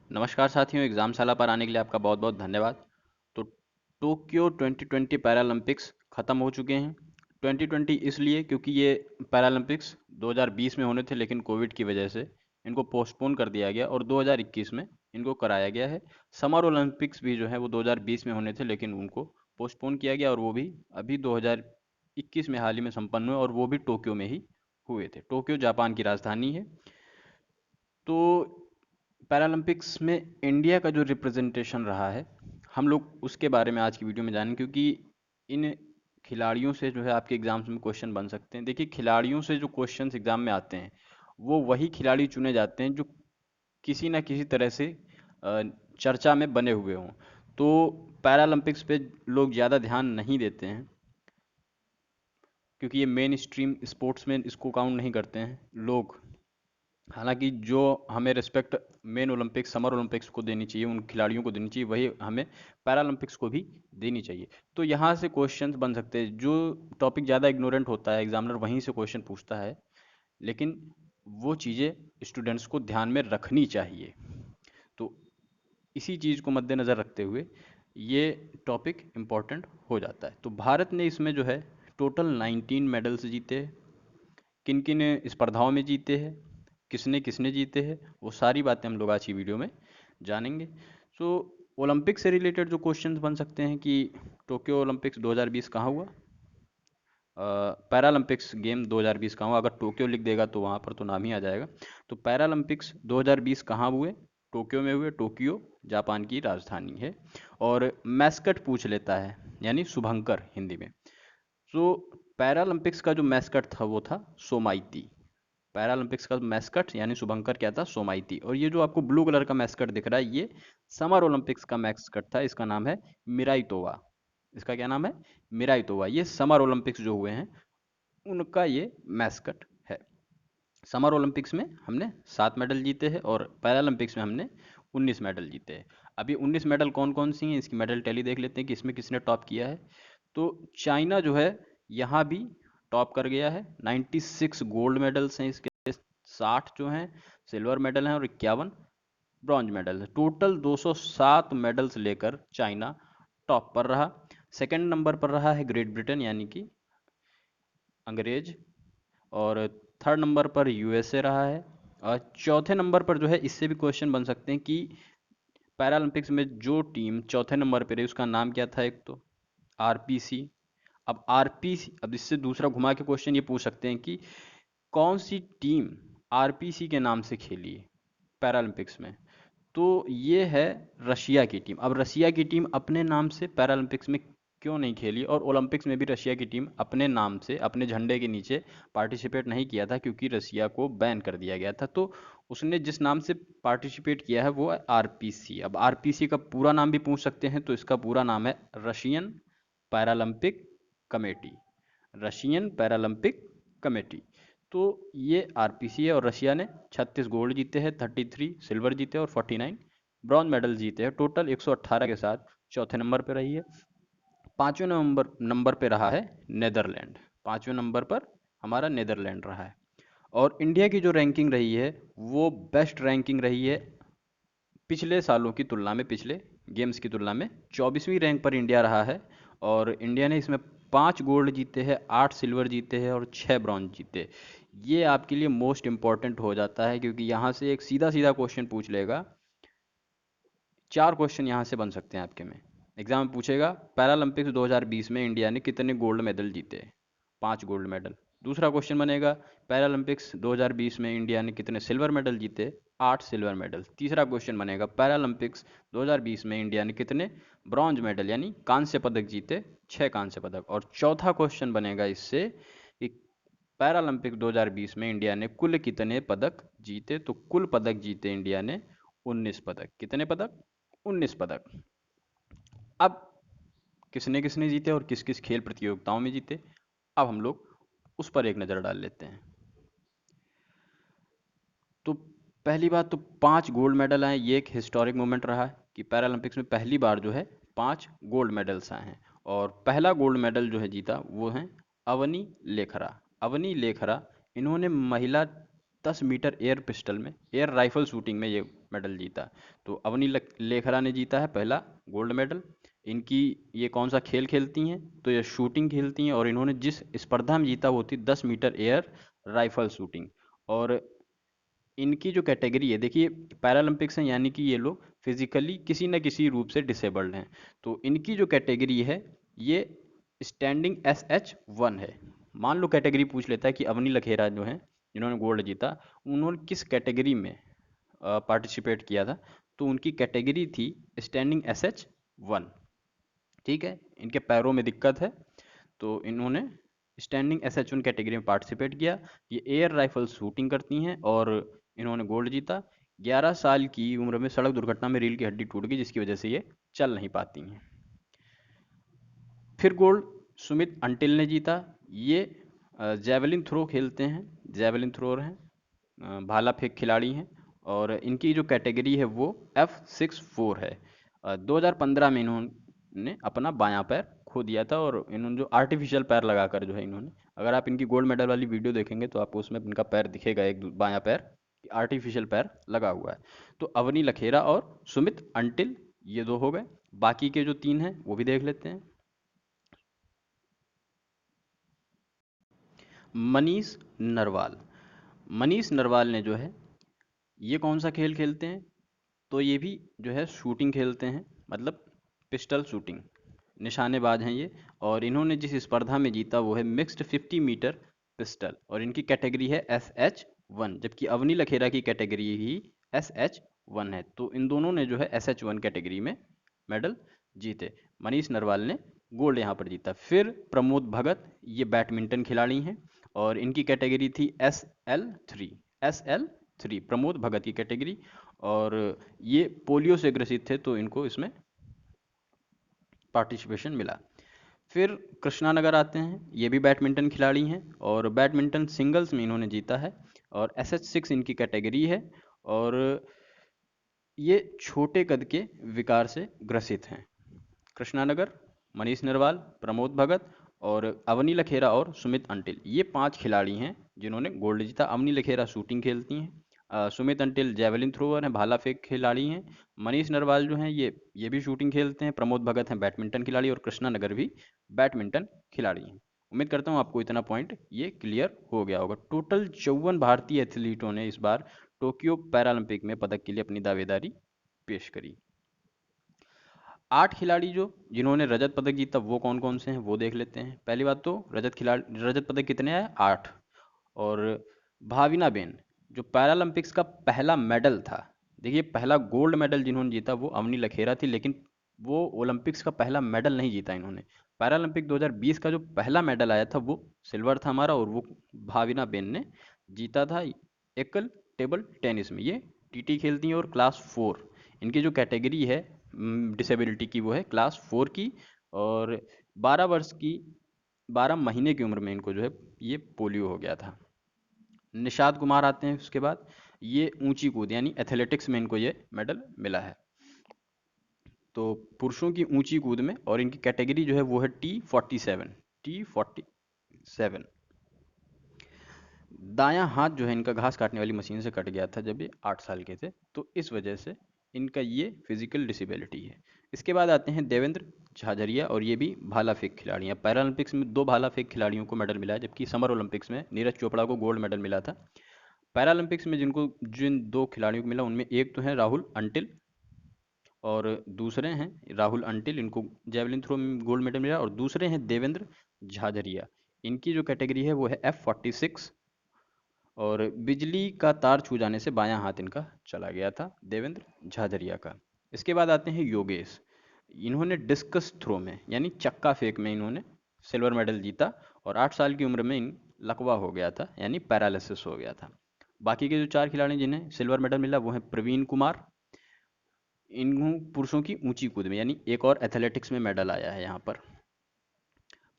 नमस्कार साथियों, एग्जामशाला पर आने के लिए आपका बहुत बहुत धन्यवाद। तो टोक्यो 2020 पैरालंपिक्स ख़त्म हो चुके हैं। 2020 इसलिए क्योंकि ये पैरालंपिक्स 2020 में होने थे, लेकिन कोविड की वजह से इनको पोस्टपोन कर दिया गया और 2021 में इनको कराया गया है। समर ओलंपिक्स भी जो है वो 2020 में होने थे, लेकिन उनको पोस्टपोन किया गया और वो भी अभी 2021 में हाल ही में संपन्न हुए और वो भी टोक्यो में ही हुए थे। टोक्यो जापान की राजधानी है। तो पैरालंपिक्स में इंडिया का जो रिप्रेजेंटेशन रहा है, हम लोग उसके बारे में आज की वीडियो में जानेंगे, क्योंकि इन खिलाड़ियों से जो है आपके एग्जाम्स में क्वेश्चन बन सकते हैं। देखिए, खिलाड़ियों से जो क्वेश्चंस एग्जाम में आते हैं वो वही खिलाड़ी चुने जाते हैं जो किसी ना किसी तरह से अ, चर्चा में बने हुए हों। तो पैरालंपिक्स पे लोग ज़्यादा ध्यान नहीं देते हैं, क्योंकि ये मेन स्ट्रीम स्पोर्ट्स में इसको काउंट नहीं करते हैं लोग। हालांकि जो हमें respect main Olympics, summer Olympics को देनी चाहिए, उन खिलाड़ियों को देनी चाहिए, वही हमें पैरालंपिक्स को भी देनी चाहिए। तो यहाँ से क्वेश्चंस बन सकते हैं। जो टॉपिक ज़्यादा इग्नोरेंट होता है, एग्जामिनर वहीं से क्वेश्चन पूछता है, लेकिन वो चीज़ें स्टूडेंट्स को ध्यान में रखनी चाहिए। तो इसी चीज़ को मद्देनज़र रखते हुए ये टॉपिक इम्पोर्टेंट हो जाता है। तो भारत ने इसमें जो है टोटल 19 मेडल्स जीते। किन किन स्पर्धाओं में जीते हैं, किसने किसने जीते हैं, वो सारी बातें हम लोग आज की वीडियो में जानेंगे। सो ओलंपिक से रिलेटेड जो क्वेश्चंस बन सकते हैं कि टोक्यो ओलंपिक्स 2020 कहाँ हुआ, पैरालंपिक्स गेम 2020 कहाँ हुआ। अगर टोक्यो लिख देगा तो वहाँ पर तो नाम ही आ जाएगा। तो पैरालंपिक्स 2020 कहाँ हुए? टोक्यो में हुए। टोक्यो जापान की राजधानी है। और मैस्कट पूछ लेता है, यानी शुभंकर हिंदी में। सो पैरालंपिक्स का जो मैस्कट था वो था सोमाइती। पैरालंपिक्स का मैस्कट यानी शुभंकर क्या था? सोमाइती। और ये जो आपको ब्लू कलर का मैस्कट दिख रहा है, ये समर ओलंपिक्स का मैस्कट था। इसका नाम है मिराइतोवा। इसका क्या नाम है? मिराइतोवा। ये समर ओलंपिक्स जो हुए हैं उनका ये मैस्कट है। समर ओलंपिक्स में हमने 7 मेडल जीते हैं और पैरालंपिक्स में हमने 19 मेडल जीते हैं। अभी 19 मेडल कौन कौन सी हैं, इसकी मेडल टैली देख लेते हैं कि इसमें किसने टॉप किया है। तो चाइना जो है यहाँ भी टॉप कर गया है। 96 गोल्ड मेडल्स हैं इसके, 60 जो हैं सिल्वर मेडल हैं और 51 ब्रॉन्ज मेडल है। टोटल 207 मेडल्स लेकर चाइना टॉप पर रहा। सेकंड नंबर पर रहा है ग्रेट ब्रिटेन यानी कि अंग्रेज। और थर्ड नंबर पर यूएसए रहा है। और चौथे नंबर पर जो है, इससे भी क्वेश्चन बन सकते हैं कि पैरालंपिक्स में जो टीम चौथे नंबर पर है उसका नाम क्या था। एक तो आरपीसी। अब आरपीसी, अब इससे दूसरा घुमा के क्वेश्चन ये पूछ सकते हैं कि कौन सी टीम आरपीसी के नाम से खेली है पैरालंपिक्स में। तो ये है रशिया की टीम। अब रशिया की टीम अपने नाम से पैरालंपिक्स में क्यों नहीं खेली, और ओलंपिक्स में भी रशिया की टीम अपने नाम से अपने झंडे के नीचे पार्टिसिपेट नहीं किया था, क्योंकि रशिया को बैन कर दिया गया था। तो उसने जिस नाम से पार्टिसिपेट किया है वो है आरपीसी। अब आरपीसी का पूरा नाम भी पूछ सकते हैं, तो इसका पूरा नाम है Russian Paralympic committee. Russian Paralympic committee. तो ये आरपीसी है। और रशिया ने 36 गोल्ड जीते हैं, 33 सिल्वर जीते हैं और 49 ब्रॉन्ज मेडल जीते हैं। टोटल 118 के साथ चौथे नंबर पर रही है। पाँचवें नंबर नंबर पे रहा है नेदरलैंड। पाँचवें नंबर पर हमारा नेदरलैंड रहा है। और इंडिया की जो रैंकिंग रही है वो बेस्ट रैंकिंग रही है पिछले सालों की तुलना में, पिछले गेम्स की तुलना में 24वीं रैंक पर इंडिया रहा है। और इंडिया ने इसमें 5 गोल्ड जीते हैं, 8 सिल्वर जीते हैं और 6 ब्रॉन्ज जीते। ये आपके लिए मोस्ट इंपॉर्टेंट हो जाता है, क्योंकि यहाँ से एक सीधा सीधा क्वेश्चन पूछ लेगा। 4 क्वेश्चन यहाँ से बन सकते हैं आपके में। एग्जाम में पूछेगा पैरालंपिक्स 2020 में इंडिया ने कितने गोल्ड मेडल जीते? 5 गोल्ड मेडल। दूसरा क्वेश्चन बनेगा पैरालंपिक्स 2020 में इंडिया ने कितने सिल्वर मेडल जीते? 8 सिल्वर मेडल। तीसरा क्वेश्चन बनेगा पैरालंपिक्स 2020 में इंडिया ने कितने ब्रॉन्ज मेडल यानी कांस्य पदक जीते? 6 कांस्य पदक। और चौथा क्वेश्चन बनेगा इससे कि पैरालंपिक्स 2020 में इंडिया ने कुल कितने पदक जीते? तो कुल पदक जीते इंडिया ने 19 पदक। कितने पदक? 19 पदक। अब किसने किसने जीते और किस किस खेल प्रतियोगिताओं में जीते, अब हम लोग उस पर एक नज़र डाल लेते हैं। तो पहली बात तो 5 गोल्ड मेडल आए, ये एक हिस्टोरिक मोमेंट रहा है कि पैरालंपिक्स में पहली बार जो है 5 गोल्ड मेडल्स आए हैं। और पहला गोल्ड मेडल जो है जीता वो है अवनी लेखरा। अवनी लेखरा, इन्होंने महिला 10 मीटर एयर पिस्टल में, एयर राइफल शूटिंग में ये मेडल जीता। तो अवनी लेखरा ने जीता है पहला गोल्ड मेडल। इनकी ये कौन सा खेल खेलती हैं, तो ये शूटिंग खेलती हैं, और इन्होंने जिस स्पर्धा में जीता वो थी 10 मीटर एयर राइफल शूटिंग। और इनकी जो कैटेगरी है, देखिए पैरालंपिक्स हैं यानी कि ये लोग फिजिकली किसी न किसी रूप से डिसेबल्ड हैं। तो इनकी जो कैटेगरी है ये स्टैंडिंग SH1 है। मान लो कैटेगरी पूछ लेता है कि अवनी लखेरा जो है जिन्होंने गोल्ड जीता, उन्होंने किस कैटेगरी में पार्टिसिपेट किया था, तो उनकी कैटेगरी थी स्टैंडिंग SH1। ठीक है, इनके पैरों में दिक्कत है तो इन्होंने स्टैंडिंग SH1 कैटेगरी में पार्टिसिपेट किया। ये एयर राइफल शूटिंग करती हैं और इन्होंने गोल्ड जीता। 11 साल की उम्र में सड़क दुर्घटना में रीढ़ की हड्डी टूट गई जिसकी वजह से ये चल नहीं पाती हैं। फिर गोल्ड सुमित अंटिल ने जीता। ये जैवलिन थ्रो खेलते हैं, जैवलिन थ्रोअर हैं, भाला फेंक खिलाड़ी हैं, और इनकी जो कैटेगरी है वो F64 है। 2015 में इन्होंने अपना बायां पैर खो दिया था, और इन्होंने जो आर्टिफिशियल पैर लगाकर जो है इन्होंने, अगर आप इनकी गोल्ड मेडल वाली वीडियो देखेंगे तो आपको उसमें इनका पैर दिखेगा, एक बायां पैर आर्टिफिशियल पैर लगा हुआ है। तो अवनी लखेरा और सुमित अंटिल ये दो हो गए। बाकी के जो तीन हैं वो भी देख लेते हैं। मनीष नरवाल। मनीष नरवाल ने जो है ये कौन सा खेल खेलते हैं, तो ये भी जो है शूटिंग खेलते हैं, मतलब पिस्टल शूटिंग, निशानेबाज हैं ये। और इन्होंने जिस स्पर्धा में जीता वो है मिक्स्ड 50 मीटर पिस्टल, और इनकी कैटेगरी है SH1, जबकि अवनी लखेरा की कैटेगरी ही SH1 है। तो इन दोनों ने जो है SH1 कैटेगरी में मेडल जीते। मनीष नरवाल ने गोल्ड यहाँ पर जीता। फिर प्रमोद भगत, ये बैडमिंटन खिलाड़ी हैं, और इनकी कैटेगरी थी SL3 प्रमोद भगत की कैटेगरी। और ये पोलियो से ग्रसित थे तो इनको इसमें पार्टिसिपेशन मिला। फिर कृष्णानगर आते हैं, ये भी बैडमिंटन खिलाड़ी हैं, और बैडमिंटन सिंगल्स में इन्होंने जीता है, और SH6 इनकी कैटेगरी है। और ये छोटे कद के विकार से ग्रसित हैं। कृष्णानगर, मनीष नरवाल, प्रमोद भगत, और अवनी लखेरा और सुमित अंटिल, ये 5 खिलाड़ी हैं जिन्होंने गोल्ड जीता। अवनी लखेरा शूटिंग खेलती हैं, सुमित अंटिल जैवलिन थ्रोअर हैं, भाला फेंक खिलाड़ी हैं, मनीष नरवाल जो हैं ये भी शूटिंग खेलते हैं, प्रमोद भगत हैं बैडमिंटन खिलाड़ी, और कृष्णा नगर भी बैडमिंटन खिलाड़ी हैं। उम्मीद करता हूँ आपको इतना पॉइंट ये क्लियर हो गया होगा। टोटल 54 भारतीय एथलीटों ने इस बार टोक्यो पैरालंपिक में पदक के लिए अपनी दावेदारी पेश करी। 8 खिलाड़ी जो जिन्होंने रजत पदक जीता वो कौन कौन से हैं वो देख लेते हैं। पहली बात तो रजत पदक कितने आए, 8। और भाविना बेन जो पैरालंपिक्स का पहला मेडल था, देखिए पहला गोल्ड मेडल जिन्होंने जीता वो अवनी लखेरा थी, लेकिन वो ओलंपिक्स का पहला मेडल नहीं जीता इन्होंने। पैरालंपिक 2020 का जो पहला मेडल आया था वो सिल्वर था हमारा, और वो भाविना बेन ने जीता था एकल टेबल टेनिस में। ये टीटी खेलती हैं और क्लास 4 इनकी जो कैटेगरी है डिसेबिलिटी की वो है क्लास 4 की। और 12 वर्ष की 12 महीने की उम्र में इनको जो है ये पोलियो हो गया था। निषाद कुमार आते हैं उसके बाद, ये ऊंची कूद यानी एथलेटिक्स में इनको ये मेडल मिला है। तो पुरुषों की ऊंची कूद में, और इनकी कैटेगरी जो है वो है T47। दायां हाथ जो है इनका घास काटने वाली मशीन से कट गया था जब ये 8 साल के थे, तो इस वजह से इनका ये फिजिकल डिसेबिलिटी है। इसके बाद आते हैं देवेंद्र झाझरिया, और ये भी भाला फेंक खिलाड़ी हैं। पैरालंपिक्स में 2 भाला फेंक खिलाड़ियों को मेडल मिला है, जबकि समर ओलंपिक्स में नीरज चोपड़ा को गोल्ड मेडल मिला था। पैरालंपिक्स में जिन 2 खिलाड़ियों को मिला उनमें एक तो हैं राहुल अंटिल, और दूसरे हैं राहुल अंटिल, इनको जेवलिन थ्रो में गोल्ड मेडल मिला, और दूसरे हैं देवेंद्र झाझरिया, इनकी जो कैटेगरी है वो है F46। और बिजली का तार छू जाने से बायां हाथ इनका चला गया था देवेंद्र झाझरिया का। इसके बाद आते हैं योगेश, इन्होंने डिस्कस थ्रो में यानी चक्का फेंक में इन्होंने सिल्वर मेडल जीता, और 8 साल की उम्र में इन लकवा हो गया था यानी पैरालिसिस हो गया था। बाकी के जो 4 खिलाड़ी जिन्हें सिल्वर मेडल मिला वो हैं प्रवीण कुमार, इन पुरुषों की ऊंची कूद में, यानी एक और एथलेटिक्स में मेडल आया है यहाँ पर।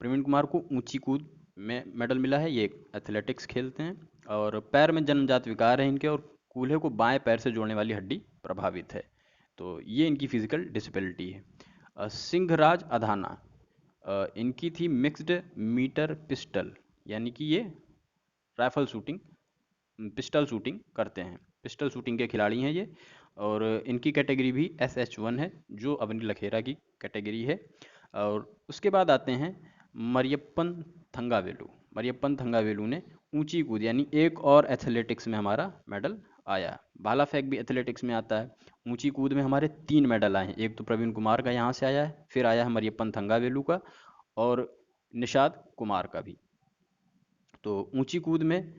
प्रवीण कुमार को ऊंची कूद में मेडल मिला है, ये एथलेटिक्स खेलते हैं, और पैर में जन्मजात विकार है इनके, और कूल्हे को बाएं पैर से जोड़ने वाली हड्डी प्रभावित है। तो ये इनकी फिजिकल डिसेबिलिटी है। सिंहराज अधाना, इनकी थी मिक्स्ड मीटर पिस्टल, यानी कि ये राइफल शूटिंग पिस्टल शूटिंग करते हैं, पिस्टल शूटिंग के खिलाड़ी हैं ये। और इनकी कैटेगरी भी SH1 है, जो अवनी लखेरा की कैटेगरी है। और उसके बाद आते हैं मरियप्पन थंगावेलु। मरियप्पन थंगावेलु ने ऊंची कूद यानी एक और एथलेटिक्स में हमारा मेडल आया। भाला फेंक भी एथलेटिक्स में आता है। ऊंची कूद में हमारे 3 मेडल आए हैं, एक तो प्रवीण कुमार का यहाँ से आया है, फिर आया है मरियप्पन थंगावेलु का, और निषाद कुमार का भी। तो ऊंची कूद में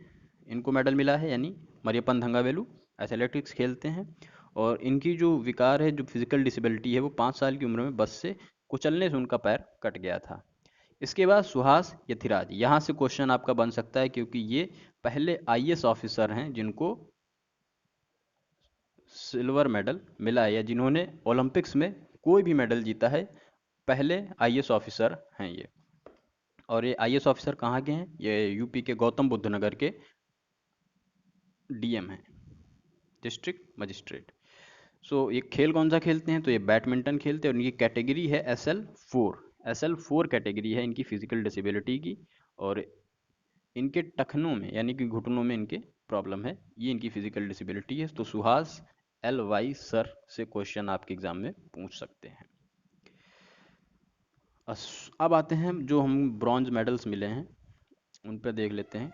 इनको मेडल मिला है, यानी मरियप्पन थंगावेलु एथलेटिक्स खेलते हैं। और इनकी जो विकार है, जो फिजिकल डिसेबिलिटी है, वो 5 साल की उम्र में बस से कुचलने से उनका पैर कट गया था। इसके बाद सुहास यथिराज, यहाँ से क्वेश्चन आपका बन सकता है, क्योंकि ये पहले IAS ऑफिसर हैं जिनको सिल्वर मेडल मिला है, या जिन्होंने ओलंपिक्स में कोई भी मेडल जीता है, पहले IAS ऑफिसर हैं ये। और ये IAS ऑफिसर कहाँ के हैं? ये यूपी के गौतम बुद्ध नगर के DM हैं, डिस्ट्रिक्ट मजिस्ट्रेट। ये खेल कौन सा खेलते हैं? तो ये बैडमिंटन खेलते हैं, और इनकी कैटेगरी है SL4। SL4 कैटेगरी है इनकी फिजिकल डिसेबिलिटी की। और इनके टखनों में यानी कि घुटनों में इनके प्रॉब्लम है, ये इनकी फिजिकल डिसेबिलिटी है। तो सुहास LY सर से क्वेश्चन आपके एग्जाम में पूछ सकते हैं। अब आते हैं जो हम ब्रॉन्ज मेडल्स मिले हैं उन पर देख लेते हैं।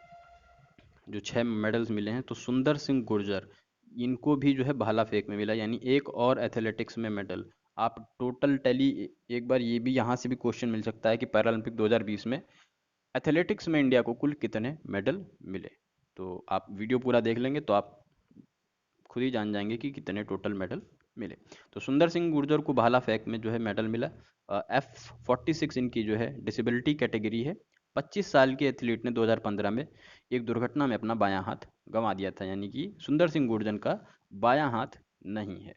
जो 6 मेडल्स मिले हैं, तो सुंदर सिंह गुर्जर, इनको भी जो है भाला फेंक में मिला, यानी एक और एथलेटिक्स में मेडल। आप टोटल टैली एक बार ये भी यहाँ से भी क्वेश्चन मिल सकता है कि पैरालंपिक 2020 में एथलेटिक्स में इंडिया को कुल कितने मेडल मिले। तो आप वीडियो पूरा देख लेंगे तो आप खुद ही जान जाएंगे कि कितने टोटल मेडल मिले। तो सुंदर सिंह गुर्जर को भाला फेंक में जो है मेडल मिला। F46 इनकी जो है डिसेबिलिटी कैटेगरी है। 25 साल के एथलीट ने 2015 में एक दुर्घटना में अपना बायां हाथ गंवा दिया था, यानी कि सुंदर सिंह गुर्जर का बायां हाथ नहीं है।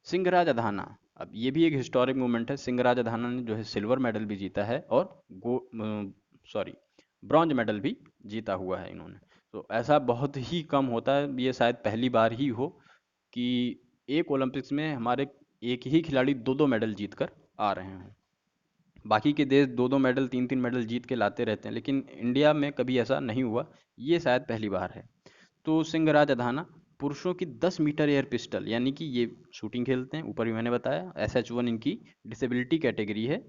सिंहराज अधाना, अब ये भी एक हिस्टोरिक मोमेंट है। सिंहराज अधाना ने जो है सिल्वर मेडल भी जीता है, और सॉरी ब्रॉन्ज मेडल भी जीता हुआ है इन्होंने। तो ऐसा बहुत ही कम होता है, ये शायद पहली बार ही हो कि एक ओलंपिक्स में हमारे एक ही खिलाड़ी दो दो मेडल जीत कर आ रहे हैं। बाकी के देश दो दो मेडल, तीन तीन मेडल जीत के लाते रहते हैं, लेकिन इंडिया में कभी ऐसा नहीं हुआ, ये शायद पहली बार है। तो सिंहराज अधाना पुरुषों की 10 मीटर एयर पिस्टल, यानी कि ये शूटिंग खेलते हैं, ऊपर भी मैंने बताया। SH1 इनकी डिसेबिलिटी कैटेगरी है।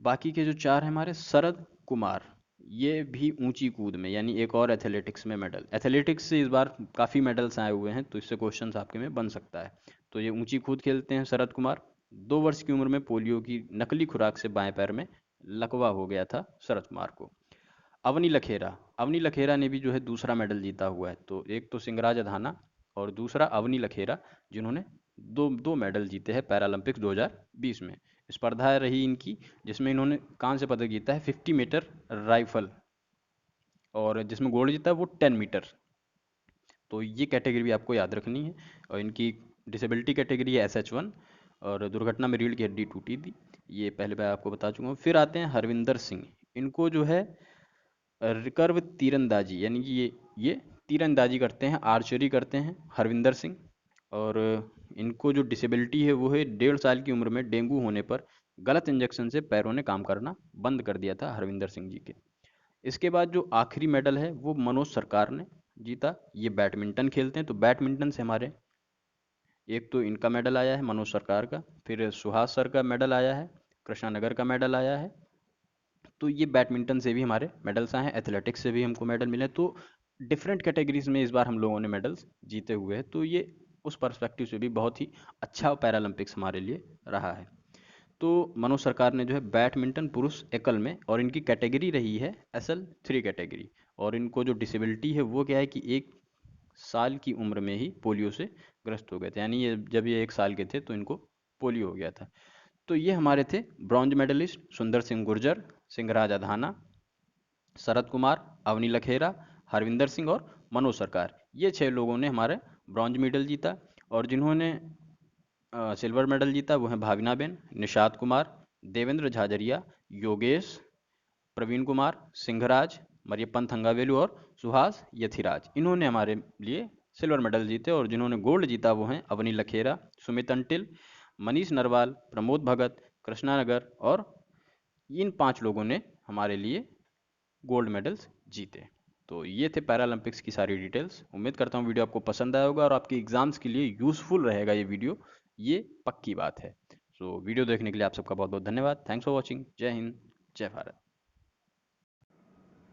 बाकी के जो 4 हैं हमारे, शरद कुमार, ये भी ऊंची कूद में, यानी एक और एथलेटिक्स में मेडल। एथलेटिक्स से इस बार काफ़ी मेडल्स आए हुए हैं, तो इससे क्वेश्चन आपके में बन सकता है। तो ये ऊंची कूद खेलते हैं शरद कुमार। 2 वर्ष की उम्र में पोलियो की नकली खुराक से बाएं पैर में लकवा हो गया था शरद कुमार को। अवनी लखेरा, अवनी लखेरा ने भी जो है दूसरा मेडल जीता हुआ है। तो एक तो सिंगराज अधाना और दूसरा अवनी लखेरा, जिन्होंने दो दो मेडल जीते हैं पैरालंपिक्स 2020 में। स्पर्धा रही इनकी जिसमें इन्होंने कांस्य पदक जीता है 50 मीटर राइफल, और जिसमें गोल्ड जीता है वो 10 मीटर। तो ये कैटेगरी भी आपको याद रखनी है। और इनकी डिसेबिलिटी कैटेगरी है SH1, और दुर्घटना में रीढ़ की हड्डी टूटी थी, ये पहले मैं आपको बता चुका हूँ। फिर आते हैं हरविंदर सिंह, इनको जो है रिकर्व तीरंदाजी, यानी कि ये तीरंदाजी करते हैं, आर्चरी करते हैं हरविंदर सिंह। और इनको जो डिसेबिलिटी है वो है 1.5 साल की उम्र में डेंगू होने पर गलत इंजेक्शन से पैरों ने काम करना बंद कर दिया था हरविंदर सिंह जी के। इसके बाद जो आखिरी मेडल है वो मनोज सरकार ने जीता। ये बैडमिंटन खेलते हैं, तो बैडमिंटन से हमारे एक तो इनका मेडल आया है मनोज सरकार का, फिर सुहास सर का मेडल आया है, कृष्णानगर का मेडल आया है। तो ये बैडमिंटन से भी हमारे मेडल्स आए हैं, एथलेटिक्स से भी हमको मेडल मिले। तो डिफरेंट कैटेगरीज में इस बार हम लोगों ने मेडल्स जीते हुए हैं। तो ये उस पर्सपेक्टिव से भी बहुत ही अच्छा पैरालंपिक्स हमारे लिए रहा है। तो मनोज सरकार ने जो है बैडमिंटन पुरुष एकल में, और इनकी कैटेगरी रही है SL3 कैटेगरी। और इनको जो डिसेबिलिटी है वो क्या है कि 1 साल की उम्र में ही पोलियो से ग्रस्त हो गए थे, यानी ये जब ये 1 साल के थे तो इनको पोलियो हो गया था। तो ये हमारे थे ब्रॉन्ज मेडलिस्ट सुंदर सिंह गुर्जर, सिंहराज अधाना, शरद कुमार, अवनी लखेरा, हरविंदर सिंह और मनोज सरकार। ये 6 लोगों ने हमारे ब्रॉन्ज मेडल जीता। और जिन्होंने सिल्वर मेडल जीता वो हैं भावना बेन, निषाद कुमार, देवेंद्र झाझरिया, योगेश, प्रवीण कुमार, सिंहराज, मरियप्पन थंगावेलु और सुहास यथिराज। इन्होंने हमारे लिए सिल्वर मेडल जीते। और जिन्होंने गोल्ड जीता वो हैं अवनी लखेरा, सुमित अंटिल, मनीष नरवाल, प्रमोद भगत, कृष्णा नगर, और इन 5 लोगों ने हमारे लिए गोल्ड मेडल्स जीते। तो ये थे पैरालंपिक्स की सारी डिटेल्स। उम्मीद करता हूँ वीडियो आपको पसंद आया होगा और आपके एग्जाम्स के लिए यूज़फुल रहेगा ये वीडियो, ये पक्की बात है। वीडियो देखने के लिए आप सबका बहुत बहुत धन्यवाद। Thanks for watching. जय हिंद, जय भारत।